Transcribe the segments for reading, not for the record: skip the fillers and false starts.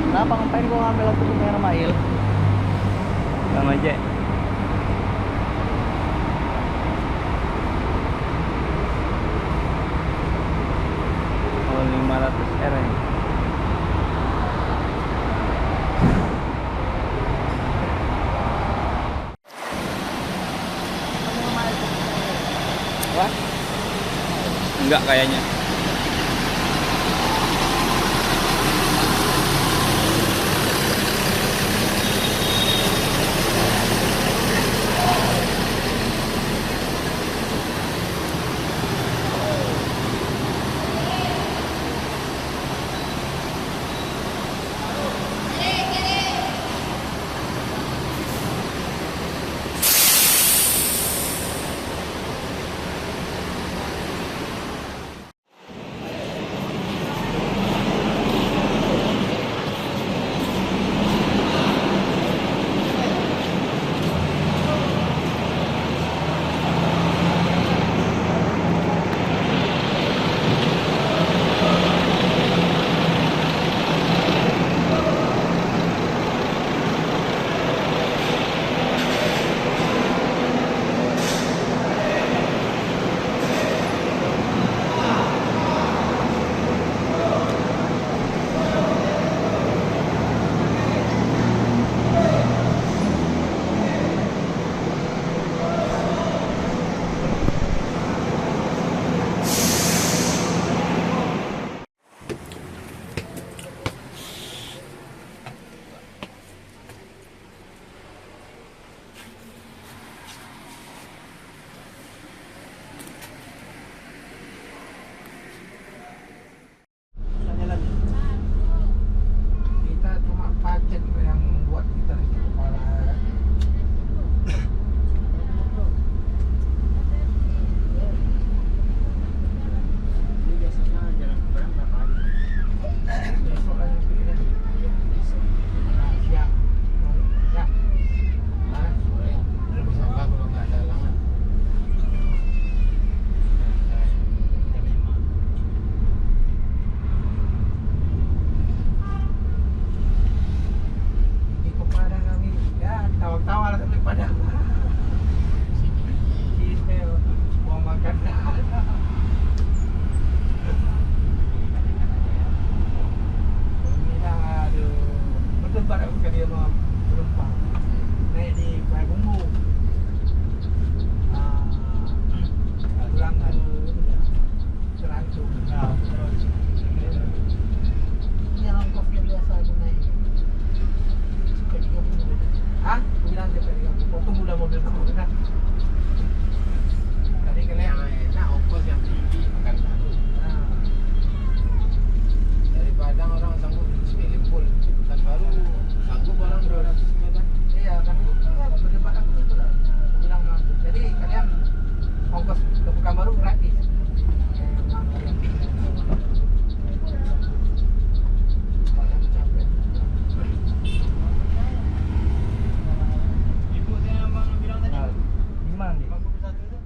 Kenapa ngapain gua ngambil aku tuh merah mail? Bang ojek. Oh 500 R ini. Wah? Enggak kayaknya. Kita cuma pajak yang buat kita di kepala. Ini biasanya jalan barang berapa hari? Besok lagi pilih. Nah, siap. Ya. Nah, Boleh. Bisa nggak kalau nggak ada halangan? di kepada kami ya tawa-tawa lah kami pada. Kita mau makan. Ini dah aduh. Betul pada bukan dia mau penumpang. Naik di Kuala Bumbu. Pulang ke Serantung. Ini yang ongkosnya biasa aku naik. Hah? Bilang dia tadi kamu potong udah mobil kamu kan? Tadi kalian Yang enak ongkos yang tinggi makan baru. nah, Daripada orang sanggup semilir full makan baru sanggup orang 200 meter. iya kan berdebat aku itu lah. Aku bilang mampu. Jadi kalian ongkos ke Pekanbaru gratis. Memang kalian banyak capek. Ibu saya abang bilang tadi. Gimana nih? 51 itu.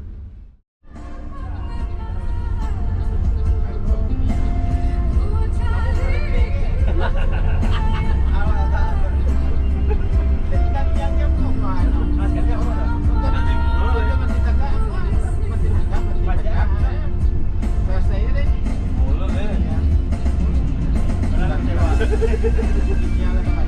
Jadi kan yang semua. Maskernya apa dah? Saya deh. Mulu deh. Benar kecewa. Nyala